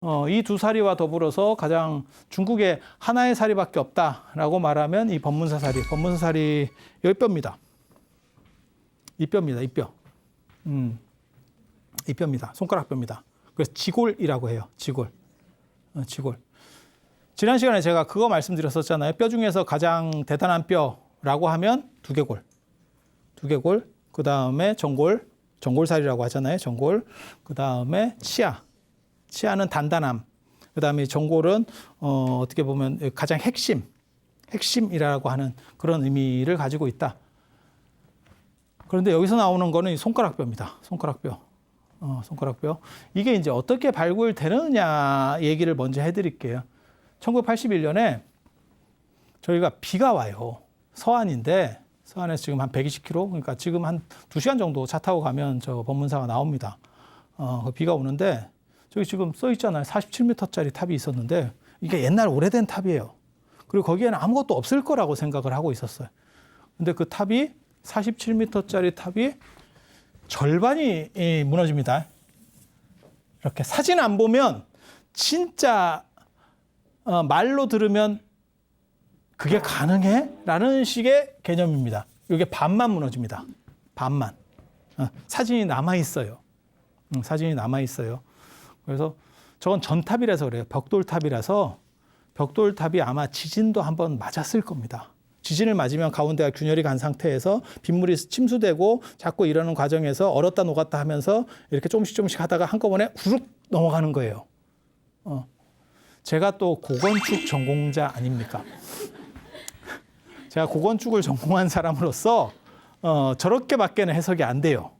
이 두 사리와 더불어서 가장 중국에 하나의 사리밖에 없다라고 말하면 이 법문사 사리. 법문사 사리 여기 뼈입니다. 이 뼈입니다. 이 뼈. 이 뼈입니다. 손가락 뼈입니다. 그래서 지골이라고 해요. 지골. 지골. 지난 시간에 제가 그거 말씀드렸었잖아요. 뼈 중에서 가장 대단한 뼈라고 하면 두개골. 두개골. 그 다음에 전골. 전골살이라고 하잖아요. 전골. 그 다음에 치아. 치아는 단단함. 그 다음에 전골은 어떻게 보면 가장 핵심이라고 하는 그런 의미를 가지고 있다. 그런데 여기서 나오는 거는 손가락뼈입니다. 손가락뼈. 손가락뼈. 이게 이제 어떻게 발굴되느냐 얘기를 먼저 해드릴게요. 1981년에 저희가 비가 와요. 서안인데 서안에서 지금 한 120km, 그러니까 지금 한 2시간 정도 차 타고 가면 저 법문사가 나옵니다. 비가 오는데 저기 지금 써 있잖아요. 47m짜리 탑이 있었는데 이게 옛날 오래된 탑이에요. 그리고 거기에는 아무것도 없을 거라고 생각을 하고 있었어요. 근데 그 탑이 47m짜리 탑이 절반이 무너집니다. 이렇게 사진 안 보면 진짜 말로 들으면 그게 가능해? 라는 식의 개념입니다. 이게 반만 무너집니다. 반만. 사진이 남아있어요. 사진이 남아있어요. 그래서 저건 전탑이라서 그래요. 벽돌탑이라서 벽돌탑이 아마 지진도 한번 맞았을 겁니다. 지진을 맞으면 가운데가 균열이 간 상태에서 빗물이 침수되고 자꾸 이러는 과정에서 얼었다 녹았다 하면서 이렇게 조금씩 하다가 한꺼번에 후룩 넘어가는 거예요. 제가 또 고건축 전공자 아닙니까? 제가 고건축을 전공한 사람으로서 저렇게밖에는 해석이 안 돼요.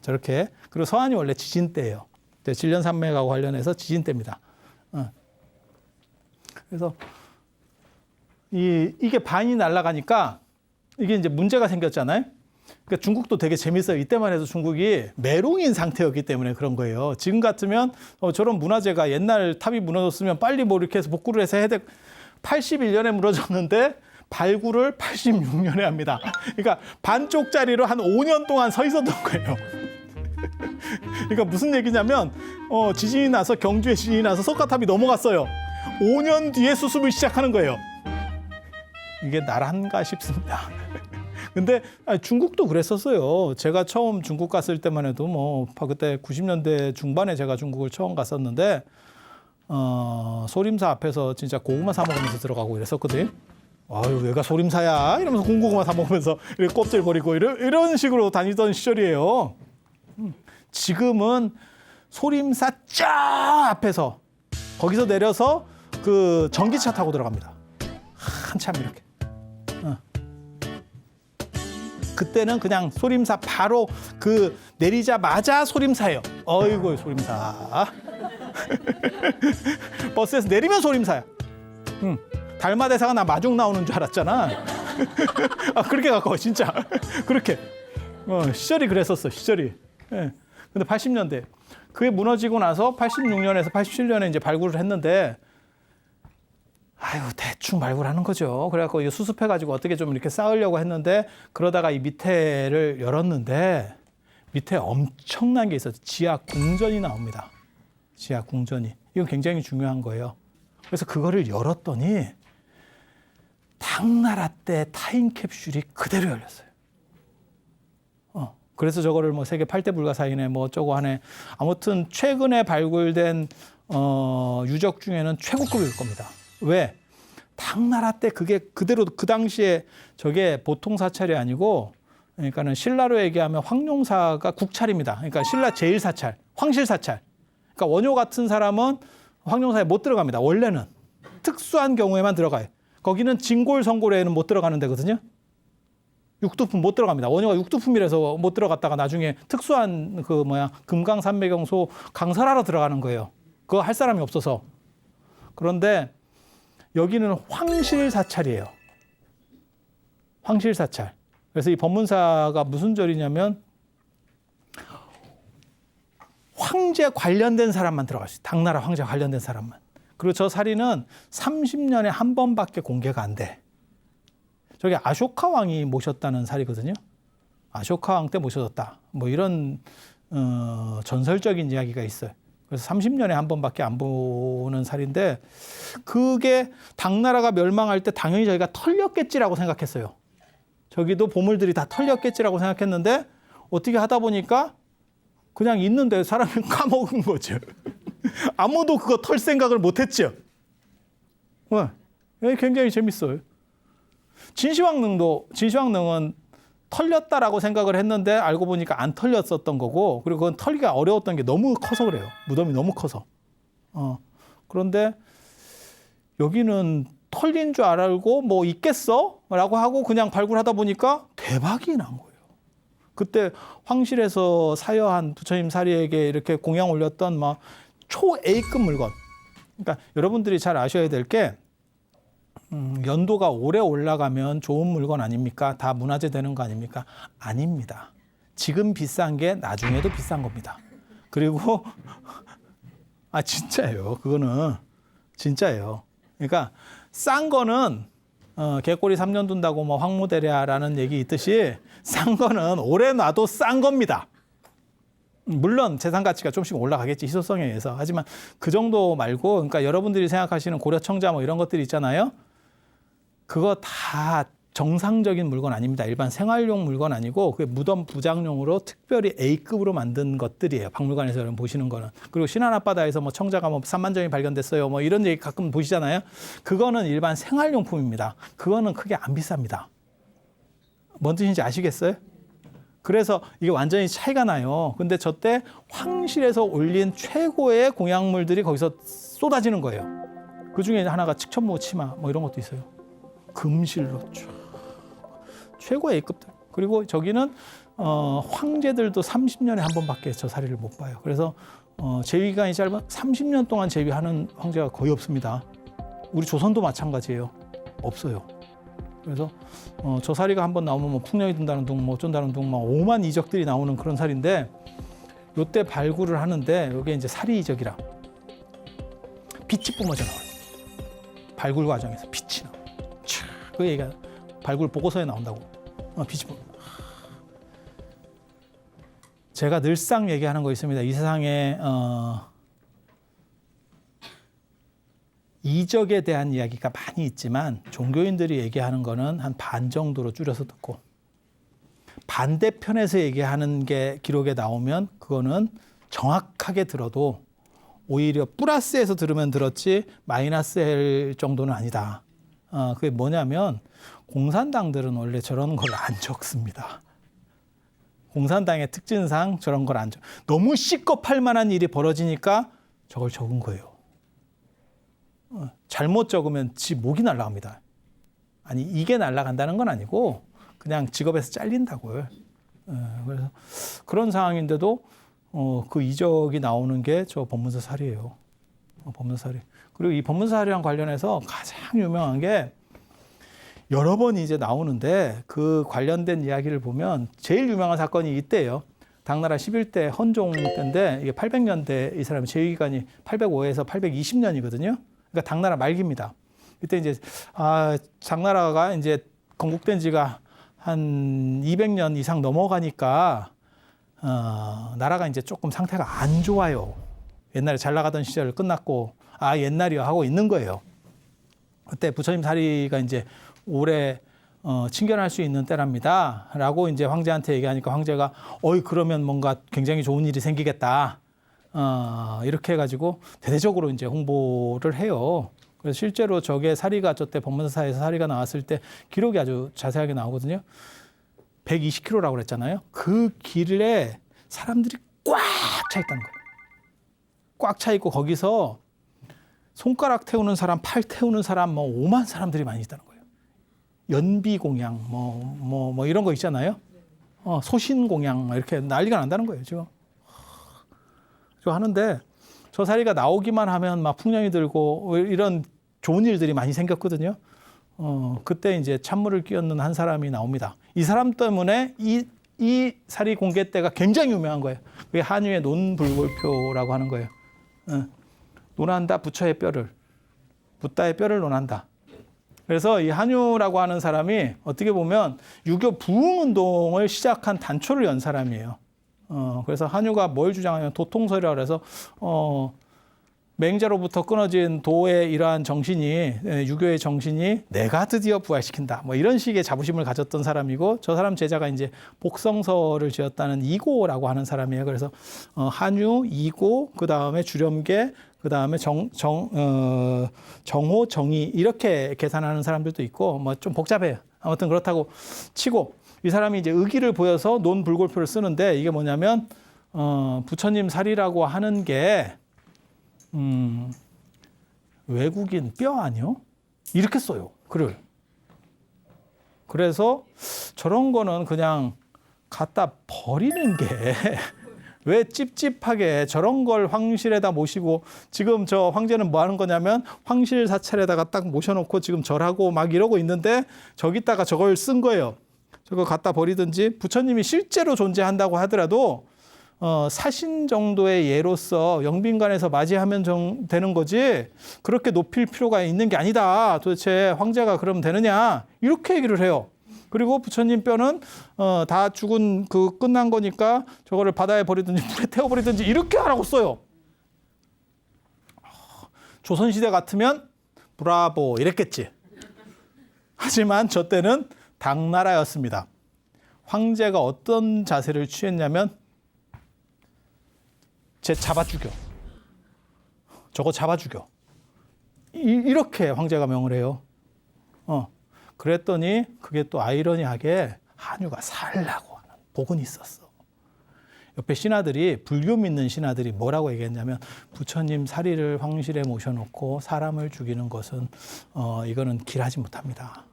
저렇게. 그리고 서안이 원래 지진대예요. 질련산맥하고 관련해서 지진대입니다. 그래서 이게 반이 날아가니까 이게 이제 문제가 생겼잖아요. 그러니까 중국도 되게 재밌어요. 이때만 해도 중국이 메롱인 상태였기 때문에 그런 거예요. 지금 같으면 저런 문화재가 옛날 탑이 무너졌으면 빨리 뭐 이렇게 해서 복구를 해서 해야 돼. 81년에 무너졌는데 발굴을 86년에 합니다. 그러니까 반쪽짜리로 한 5년 동안 서 있었던 거예요. 그러니까 무슨 얘기냐면 지진이 나서 경주에 지진이 나서 석가탑이 넘어갔어요. 5년 뒤에 수습을 시작하는 거예요. 이게 나란가 싶습니다. 근데 중국도 그랬었어요. 제가 처음 중국 갔을 때만 해도 뭐 그때 90년대 중반에 제가 중국을 처음 갔었는데 소림사 앞에서 진짜 고구마 사 먹으면서 들어가고 이랬었거든. 아유, 얘가 소림사야 이러면서 군고구마 사 먹으면서 이렇게 껍질 버리고 이런 식으로 다니던 시절이에요. 지금은 소림사 쫙 앞에서 거기서 내려서 그 전기차 타고 들어갑니다. 한참 이렇게. 그때는 그냥 소림사 바로 그 내리자마자 소림사예요. 어이구 소림사. 버스에서 내리면 소림사야. 달마대사가 나 마중 나오는 줄 알았잖아. 그렇게 가까워 진짜. 그렇게. 시절이 그랬었어 시절이. 예. 근데 80년대 그게 무너지고 나서 86년에서 87년에 이제 발굴을 했는데 아유 대충 발굴하는 거죠. 그래갖고 이거 수습해가지고 어떻게 좀 이렇게 쌓으려고 했는데 그러다가 이 밑에를 열었는데 밑에 엄청난 게 있어요. 지하 궁전이 나옵니다. 지하 궁전이. 이건 굉장히 중요한 거예요. 그래서 그거를 열었더니 당나라 때 타임캡슐이 그대로 열렸어요. 그래서 저거를 뭐 세계 8대 불가사의네 뭐 어쩌고 하네. 아무튼 최근에 발굴된 유적 중에는 최고급일 겁니다. 왜? 당나라 때 그게 그대로 그 당시에 저게 보통 사찰이 아니고 그러니까는 신라로 얘기하면 황룡사가 국찰입니다. 그러니까 신라 제1사찰, 황실사찰. 그러니까 원효 같은 사람은 황룡사에 못 들어갑니다. 원래는 특수한 경우에만 들어가요. 거기는 진골, 성골에는 못 들어가는 데거든요. 육두품 못 들어갑니다. 원효가 육두품이라서 못 들어갔다가 나중에 특수한 금강산매경소 강설하러 들어가는 거예요. 그거 할 사람이 없어서. 그런데 여기는 황실사찰이에요. 황실사찰. 그래서 이 법문사가 무슨 절이냐면 황제 관련된 사람만 들어갈 수 있어요. 당나라 황제 관련된 사람만. 그리고 저 사리는 30년에 한 번밖에 공개가 안 돼. 저게 아쇼카 왕이 모셨다는 사리거든요. 아쇼카 왕 때 모셔졌다. 뭐 이런 전설적인 이야기가 있어요. 그래서 30년에 한 번밖에 안 보는 살인데 그게 당나라가 멸망할 때 당연히 저희가 털렸겠지라고 생각했어요. 저기도 보물들이 다 털렸겠지라고 생각했는데 어떻게 하다 보니까 그냥 있는데 사람이 까먹은 거죠. 아무도 그거 털 생각을 못했죠. 굉장히 재밌어요. 진시황릉은 털렸다라고 생각을 했는데 알고 보니까 안 털렸었던 거고, 그리고 그건 털기가 어려웠던 게 너무 커서 그래요. 무덤이 너무 커서. 그런데 여기는 털린 줄 알고 뭐 있겠어? 라고 하고 그냥 발굴하다 보니까 대박이 난 거예요. 그때 황실에서 사여한 부처님 사리에게 이렇게 공양 올렸던 막 초 A급 물건. 그러니까 여러분들이 잘 아셔야 될 게 연도가 오래 올라가면 좋은 물건 아닙니까? 다 문화재 되는 거 아닙니까? 아닙니다. 지금 비싼 게 나중에도 비싼 겁니다. 그리고 진짜예요. 그거는 진짜예요. 그러니까 싼 거는 개꼬리 3년 둔다고 뭐 황무대랴라는 얘기 있듯이 싼 거는 오래 놔도 싼 겁니다. 물론 재산 가치가 좀씩 올라가겠지, 희소성에 의해서. 하지만 그 정도 말고, 그러니까 여러분들이 생각하시는 고려청자 뭐 이런 것들이 있잖아요. 그거 다 정상적인 물건 아닙니다. 일반 생활용 물건 아니고 그게 무덤 부장용으로 특별히 A급으로 만든 것들이에요. 박물관에서 여러분 보시는 거는. 그리고 신안 앞바다에서 뭐 청자가 뭐 3만 점이 발견됐어요. 뭐 이런 얘기 가끔 보시잖아요. 그거는 일반 생활용품입니다. 그거는 크게 안 비쌉니다. 뭔 뜻인지 아시겠어요? 그래서 이게 완전히 차이가 나요. 근데 저때 황실에서 올린 최고의 공약물들이 거기서 쏟아지는 거예요. 그 중에 하나가 칙천무 치마 뭐 이런 것도 있어요. 금실로 쭉 최고의 A급들. 그리고 저기는 황제들도 30년에 한 번밖에 저 사리를 못 봐요. 그래서 재위기간이 짧은 30년 동안 재위하는 황제가 거의 없습니다. 우리 조선도 마찬가지예요. 없어요. 그래서 저 사리가 한 번 나오면 뭐 풍년이 든다는 둥, 뭐 어쩐다는 둥, 막 오만 이적들이 나오는 그런 사리인데, 요때 발굴을 하는데 여기 이제 사리 이적이라 빛이 뿜어져 나와요. 발굴 과정에서 빛이 나와요. 그 얘기가 발굴 보고서에 나온다고. 빛이 뿜어. 제가 늘상 얘기하는 거 있습니다. 이 세상에 이적에 대한 이야기가 많이 있지만 종교인들이 얘기하는 거는 한 반 정도로 줄여서 듣고, 반대편에서 얘기하는 게 기록에 나오면 그거는 정확하게 들어도 오히려 플러스에서 들으면 들었지 마이너스일 정도는 아니다. 그게 뭐냐면 공산당들은 원래 저런 걸 안 적습니다. 공산당의 특징상 저런 걸 안 적. 너무 시겁할 만한 일이 벌어지니까 저걸 적은 거예요. 잘못 적으면 지 목이 날아갑니다. 아니, 이게 날아간다는 건 아니고 그냥 직업에서 잘린다고요. 그래서 그런 상황인데도 그 이적이 나오는 게 저 법문서 사리예요. 법문서 사리. 그리고 이 법문서 사리랑 관련해서 가장 유명한 게 여러 번 이제 나오는데, 그 관련된 이야기를 보면 제일 유명한 사건이 이때예요. 당나라 11대 헌종 때인데, 이게 800년대 이 사람의 재위기간이 805에서 820년이거든요. 그러니까 당나라 말기입니다. 이때 이제 당나라가 이제 건국된 지가 한 200년 이상 넘어가니까 나라가 이제 조금 상태가 안 좋아요. 옛날에 잘 나가던 시절 끝났고 옛날이요 하고 있는 거예요. 그때 부처님 사리가 이제 올해 친견할 수 있는 때랍니다. 라고 이제 황제한테 얘기하니까 황제가 그러면 뭔가 굉장히 좋은 일이 생기겠다. 이렇게 해가지고 대대적으로 이제 홍보를 해요. 그래서 실제로 저게 사리가 저때 법문사에서 사리가 나왔을 때 기록이 아주 자세하게 나오거든요. 120km라고 그랬잖아요. 그 길에 사람들이 꽉 차 있다는 거예요. 꽉 차 있고 거기서 손가락 태우는 사람, 팔 태우는 사람, 뭐 5만 사람들이 많이 있다는 거예요. 연비 공양, 뭐 이런 거 있잖아요. 소신 공양 이렇게 난리가 난다는 거예요, 지금. 하는데 저 사리가 나오기만 하면 막 풍년이 들고 이런 좋은 일들이 많이 생겼거든요. 그때 이제 찬물을 끼얹는 한 사람이 나옵니다. 이 사람 때문에 이 사리 공개 때가 굉장히 유명한 거예요. 그게 한유의 논불골표라고 하는 거예요. 논한다 부처의 뼈를, 붓다의 뼈를 논한다. 그래서 이 한유라고 하는 사람이 어떻게 보면 유교 부흥운동을 시작한 단초를 연 사람이에요. 그래서 한유가 뭘 주장하냐면 도통설이라 그래서 맹자로부터 끊어진 도의 이러한 정신이 유교의 정신이 내가 드디어 부활시킨다. 뭐 이런 식의 자부심을 가졌던 사람이고 저 사람 제자가 이제 복성서를 지었다는 이고라고 하는 사람이에요. 그래서 한유, 이고, 그 다음에 주렴계, 그 다음에 정호, 정의 이렇게 계산하는 사람들도 있고 뭐 좀 복잡해요. 아무튼 그렇다고 치고 이 사람이 이제 의기를 보여서 논불골표를 쓰는데 이게 뭐냐면 부처님 살이라고 하는 게 외국인 뼈 아니요? 이렇게 써요. 글을. 그래서 저런 거는 그냥 갖다 버리는 게 왜 찝찝하게 저런 걸 황실에다 모시고 지금 저 황제는 뭐 하는 거냐면 황실 사찰에다가 딱 모셔놓고 지금 절하고 막 이러고 있는데 저기다가 저걸 쓴 거예요. 저거 갖다 버리든지 부처님이 실제로 존재한다고 하더라도 사신 정도의 예로서 영빈관에서 맞이하면 되는 거지 그렇게 높일 필요가 있는 게 아니다. 도대체 황제가 그러면 되느냐 이렇게 얘기를 해요. 그리고 부처님 뼈는 다 죽은 그 끝난 거니까 저거를 바다에 버리든지 물에 태워버리든지 이렇게 하라고 써요. 조선시대 같으면 브라보 이랬겠지. 하지만 저 때는 당나라였습니다. 황제가 어떤 자세를 취했냐면 쟤 잡아 죽여. 저거 잡아 죽여. 이렇게 황제가 명을 해요. 그랬더니 그게 또 아이러니하게 한유가 살라고 하는 복은 있었어. 옆에 신하들이 불교 믿는 신하들이 뭐라고 얘기했냐면 부처님 사리를 황실에 모셔놓고 사람을 죽이는 것은 이거는 길하지 못합니다.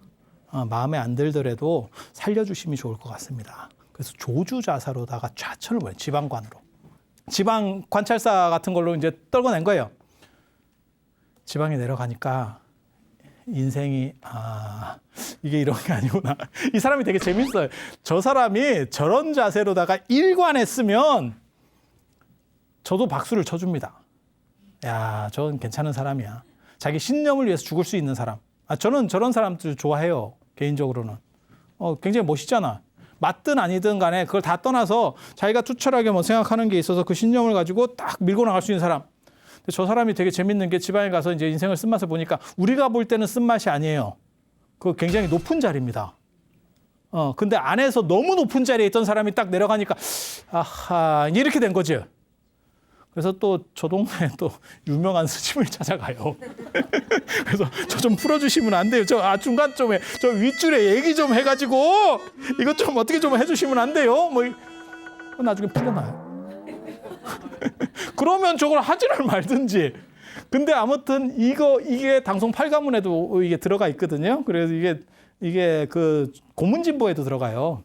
마음에 안 들더라도 살려주심이 좋을 것 같습니다. 그래서 조주자사로다가 좌천을 보내 지방관으로. 지방 관찰사 같은 걸로 이제 떨궈낸 거예요. 지방에 내려가니까 인생이 이게 이런 게 아니구나. 이 사람이 되게 재밌어요. 저 사람이 저런 자세로다가 일관했으면 저도 박수를 쳐줍니다. 야, 저건 괜찮은 사람이야. 자기 신념을 위해서 죽을 수 있는 사람. 저는 저런 사람들 좋아해요. 개인적으로는. 굉장히 멋있잖아. 맞든 아니든 간에 그걸 다 떠나서 자기가 투철하게 뭐 생각하는 게 있어서 그 신념을 가지고 딱 밀고 나갈 수 있는 사람. 근데 저 사람이 되게 재밌는 게 지방에 가서 이제 인생을 쓴맛을 보니까 우리가 볼 때는 쓴맛이 아니에요. 그 굉장히 높은 자리입니다. 근데 안에서 너무 높은 자리에 있던 사람이 딱 내려가니까 아하 이렇게 된 거지. 그래서 또 저 동네에 또 유명한 스님을 찾아가요. 그래서 저 좀 풀어주시면 안 돼요. 중간쯤에 저 윗줄에 얘기 좀 해가지고 이것 좀 어떻게 좀 해주시면 안 돼요. 뭐 나중에 풀려나요. 그러면 저걸 하지를 말든지. 근데 아무튼 이게 당송 8가문에도 이게 들어가 있거든요. 그래서 이게 그 고문진보에도 들어가요.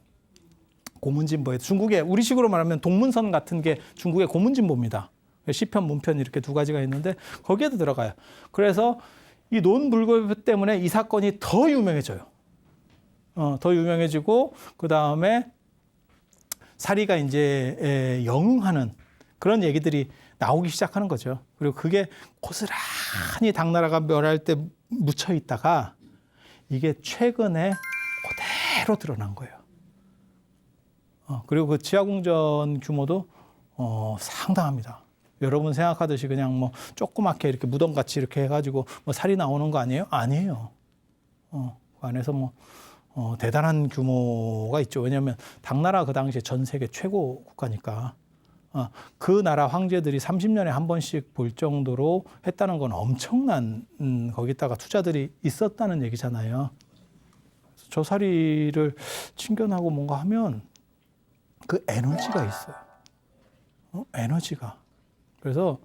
고문진보에 중국에 우리식으로 말하면 동문선 같은 게 중국의 고문진보입니다. 시편, 문편 이렇게 두 가지가 있는데 거기에도 들어가요. 그래서 이 논불골표 때문에 이 사건이 더 유명해져요. 더 유명해지고 그 다음에 사리가 이제 영응하는 그런 얘기들이 나오기 시작하는 거죠. 그리고 그게 고스란히 당나라가 멸할 때 묻혀 있다가 이게 최근에 그대로 드러난 거예요. 그리고 그 지하궁전 규모도 상당합니다. 여러분 생각하듯이 그냥 뭐 조그맣게 이렇게 무덤같이 이렇게 해가지고 뭐 살이 나오는 거 아니에요? 아니에요. 그 안에서 뭐 대단한 규모가 있죠. 왜냐하면 당나라 그 당시에 전 세계 최고 국가니까 그 나라 황제들이 30년에 한 번씩 볼 정도로 했다는 건 엄청난 거기다가 투자들이 있었다는 얘기잖아요. 저 사리를 친견하고 뭔가 하면 그 에너지가 있어요. 에너지가. 그래서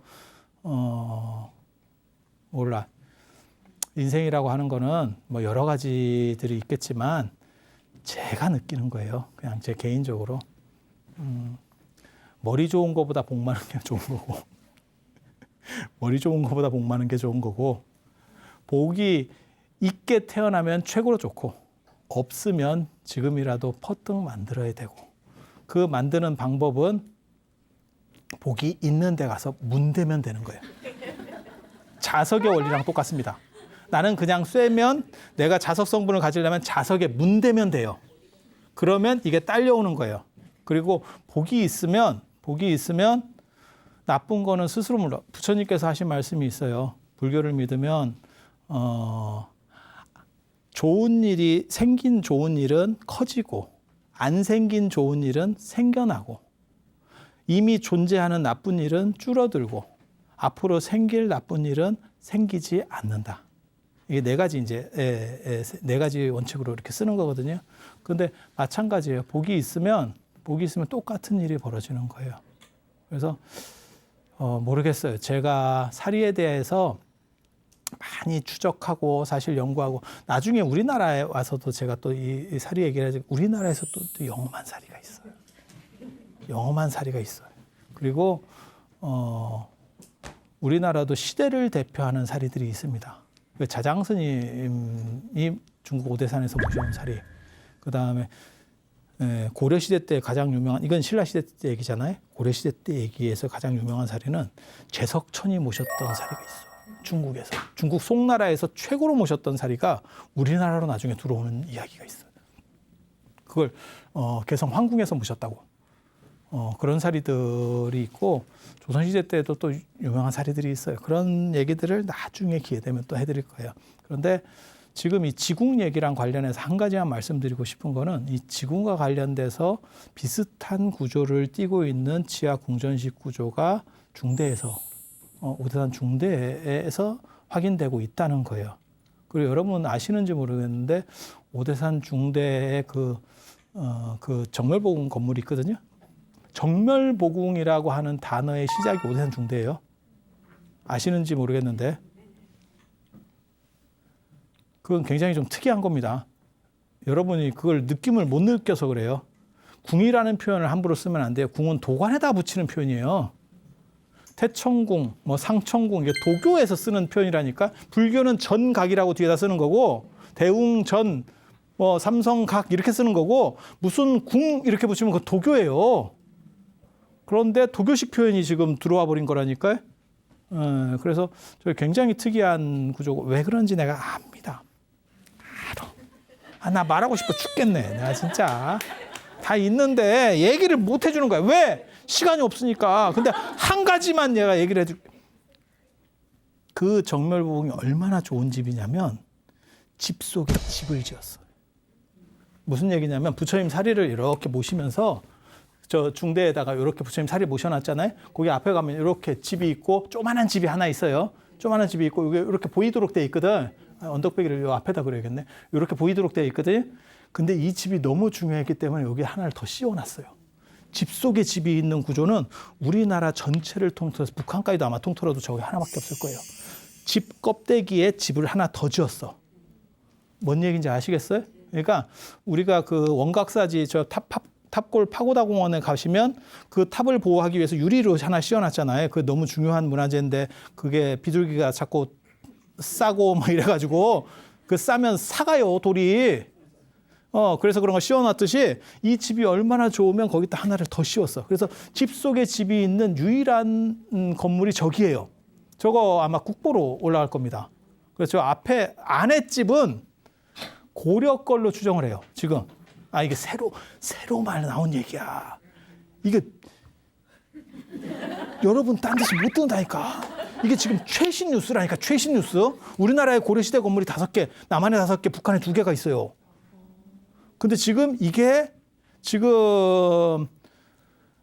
몰라. 인생이라고 하는 거는 뭐 여러 가지들이 있겠지만 제가 느끼는 거예요. 그냥 제 개인적으로. 머리 좋은 거보다 복 많은 게 좋은 거고 머리 좋은 거보다 복 많은 게 좋은 거고 복이 있게 태어나면 최고로 좋고 없으면 지금이라도 퍼뜩 만들어야 되고 그 만드는 방법은 복이 있는 데 가서 문대면 되는 거예요. 자석의 원리랑 똑같습니다. 나는 그냥 쇠면 내가 자석 성분을 가지려면 자석에 문대면 돼요. 그러면 이게 딸려오는 거예요. 그리고 복이 있으면 나쁜 거는 스스로 몰라. 부처님께서 하신 말씀이 있어요. 불교를 믿으면 생긴 좋은 일은 커지고 안 생긴 좋은 일은 생겨나고 이미 존재하는 나쁜 일은 줄어들고 앞으로 생길 나쁜 일은 생기지 않는다. 이게 네 가지 원칙으로 이렇게 쓰는 거거든요. 근데 마찬가지예요. 복이 있으면 똑같은 일이 벌어지는 거예요. 그래서 모르겠어요. 제가 사리에 대해서 많이 추적하고 사실 연구하고 나중에 우리나라에 와서도 제가 또 이 사리 얘기를 하지 우리나라에서 또 영험한 사리가 있어요. 영험한 사리가 있어요. 그리고 우리나라도 시대를 대표하는 사리들이 있습니다. 자장 스님이 중국 오대산에서 모셔온 사리. 그 다음에 고려 시대 때 가장 유명한 이건 신라 시대 때 얘기잖아요. 고려 시대 때 얘기에서 가장 유명한 사리는 제석천이 모셨던 사리가 있어요. 중국에서 중국 송나라에서 최고로 모셨던 사리가 우리나라로 나중에 들어오는 이야기가 있어요. 그걸 개성 황궁에서 모셨다고. 그런 사리들이 있고 조선시대 때도 또 유명한 사리들이 있어요. 그런 얘기들을 나중에 기회 되면 또 해드릴 거예요. 그런데 지금 이 지궁 얘기랑 관련해서 한 가지만 말씀드리고 싶은 거는 이 지궁과 관련돼서 비슷한 구조를 띠고 있는 지하 궁전식 구조가 중대에서 오대산 중대에서 확인되고 있다는 거예요. 그리고 여러분 아시는지 모르겠는데 오대산 중대에 그 정멸보궁 건물이 있거든요. 정멸보궁이라고 하는 단어의 시작이 오대산 중대예요. 아시는지 모르겠는데 그건 굉장히 좀 특이한 겁니다. 여러분이 그걸 느낌을 못 느껴서 그래요. 궁이라는 표현을 함부로 쓰면 안 돼요. 궁은 도관에다 붙이는 표현이에요. 태청궁, 상청궁 이게 도교에서 쓰는 표현이라니까. 불교는 전각이라고 뒤에다 쓰는 거고 대웅전, 삼성각 이렇게 쓰는 거고 무슨 궁 이렇게 붙이면 그거 도교예요. 그런데 도교식 표현이 지금 들어와 버린 거라니까요. 그래서 굉장히 특이한 구조고 왜 그런지 내가 압니다. 나 말하고 싶어 죽겠네. 내가 진짜 다 있는데 얘기를 못 해주는 거야. 왜? 시간이 없으니까. 근데 한 가지만 내가 얘기를 해줄게. 그 정멸보궁이 얼마나 좋은 집이냐면 집 속에 집을 지었어요. 무슨 얘기냐면 부처님 사리를 이렇게 모시면서 저 중대에다가 이렇게 부처님 사리 모셔놨잖아요. 거기 앞에 가면 이렇게 집이 있고 조그만한 집이 하나 있어요. 조그만한 집이 있고 이게 이렇게 보이도록 돼 있거든. 언덕배기를 요 앞에다 그려야겠네. 이렇게 보이도록 돼 있거든. 근데 이 집이 너무 중요했기 때문에 여기 하나를 더 씌워놨어요. 집 속에 집이 있는 구조는 우리나라 전체를 통틀어서 북한까지도 아마 통틀어도 저기 하나밖에 없을 거예요. 집 껍데기에 집을 하나 더 지었어. 뭔 얘기인지 아시겠어요? 그러니까 우리가 그 원각사지 저 탑골 파고다 공원에 가시면 그 탑을 보호하기 위해서 유리로 하나 씌워놨잖아요. 그 너무 중요한 문화재인데 그게 비둘기가 자꾸 싸고 이래가지고 그 싸면 사가요 돌이. 그래서 그런 거 씌워놨듯이 이 집이 얼마나 좋으면 거기다 하나를 더 씌웠어. 그래서 집 속에 집이 있는 유일한 건물이 저기예요. 저거 아마 국보로 올라갈 겁니다. 그래서 저 안에 집은 고려 걸로 추정을 해요. 지금. 이게 새로 말 나온 얘기야. 이게 여러분 딴 데서 못 듣는다니까. 이게 지금 최신 뉴스라니까. 최신 뉴스. 우리나라에 고려시대 건물이 5개, 남한에 5개, 북한에 2개가 있어요. 근데 이게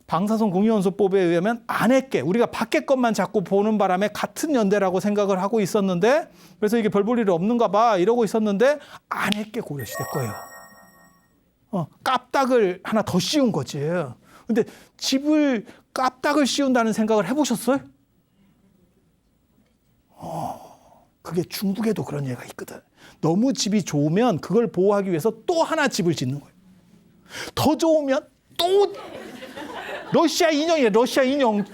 방사선 공유원소법에 의하면 안에 게 우리가 밖에 것만 자꾸 보는 바람에 같은 연대라고 생각을 하고 있었는데 그래서 이게 별 볼 일이 없는가 봐 이러고 있었는데 안에 게 고려시대 거예요. 깝닥을 하나 더 씌운 거지. 근데 집을 깝닥을 씌운다는 생각을 해보셨어요? 그게 중국에도 그런 예가 있거든. 너무 집이 좋으면 그걸 보호하기 위해서 또 하나 집을 짓는 거예요. 더 좋으면 또 러시아 인형이에요. 러시아 인형.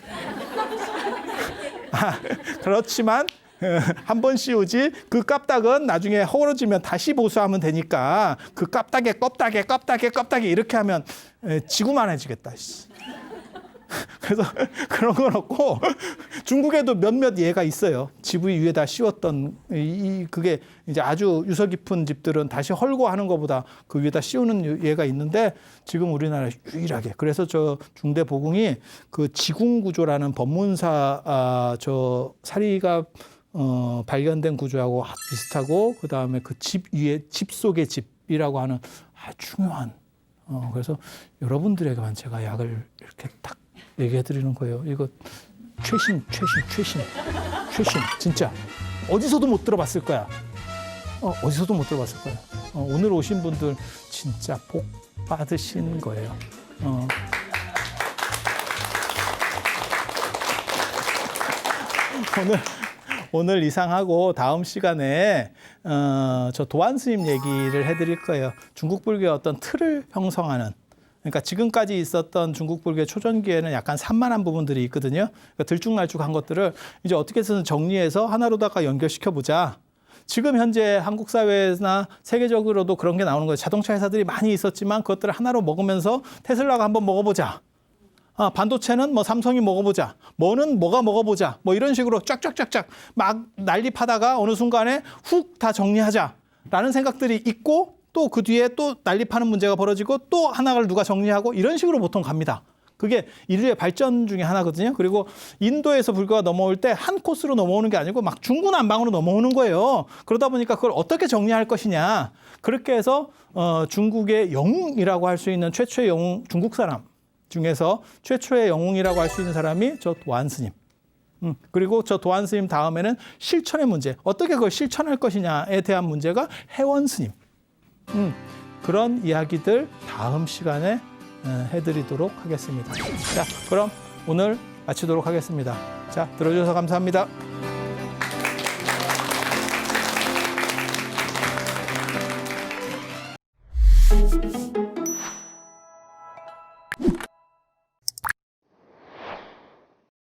그렇지만 한 번 씌우지 그 깝닥은 나중에 허물어지면 다시 보수하면 되니까 그 깝닥에 껍닥에 이렇게 하면 지구만해지겠다. 그래서 그런 건 없고 중국에도 몇몇 예가 있어요. 집 위에다 씌웠던 그게 이제 아주 유서 깊은 집들은 다시 헐고 하는 것보다 그 위에다 씌우는 예가 있는데 지금 우리나라 유일하게 그래서 저 중대 보궁이 그 지궁구조라는 법문사 저 사리가 발견된 구조하고 비슷하고 그 다음에 그 집 위에 집 속의 집이라고 하는 아주 중요한 그래서 여러분들에게만 제가 약을 이렇게 딱 얘기해 드리는 거예요. 이거 최신 진짜 어디서도 못 들어봤을 거야. 어디서도 못 들어봤을 거야. 오늘 오신 분들 진짜 복 받으신 거예요. 오늘 이상하고 다음 시간에 저 도안 스님 얘기를 해드릴 거예요. 중국 불교의 어떤 틀을 형성하는 그러니까 지금까지 있었던 중국 불교의 초전기에는 약간 산만한 부분들이 있거든요. 그러니까 들쭉날쭉한 것들을 이제 어떻게 해서 정리해서 하나로다가 연결시켜 보자. 지금 현재 한국 사회나 세계적으로도 그런 게 나오는 거예요. 자동차 회사들이 많이 있었지만 그것들을 하나로 먹으면서 테슬라가 한번 먹어보자. 반도체는 뭐 삼성이 먹어보자. 뭐는 뭐가 먹어보자. 뭐 이런 식으로 쫙쫙쫙쫙 막 난립하다가 어느 순간에 훅 다 정리하자라는 생각들이 있고 또 그 뒤에 또 난립하는 문제가 벌어지고 또 하나를 누가 정리하고 이런 식으로 보통 갑니다. 그게 인류의 발전 중에 하나거든요. 그리고 인도에서 불교가 넘어올 때 한 코스로 넘어오는 게 아니고 막 중구난방으로 넘어오는 거예요. 그러다 보니까 그걸 어떻게 정리할 것이냐. 그렇게 해서 중국의 영웅이라고 할 수 있는 최초의 영웅, 중국 사람 중에서 최초의 영웅이라고 할 수 있는 사람이 저 도안 스님. 그리고 저 도안 스님 다음에는 실천의 문제. 어떻게 그걸 실천할 것이냐에 대한 문제가 해원 스님. 그런 이야기들 다음 시간에 해드리도록 하겠습니다. 자, 그럼 오늘 마치도록 하겠습니다. 자, 들어주셔서 감사합니다.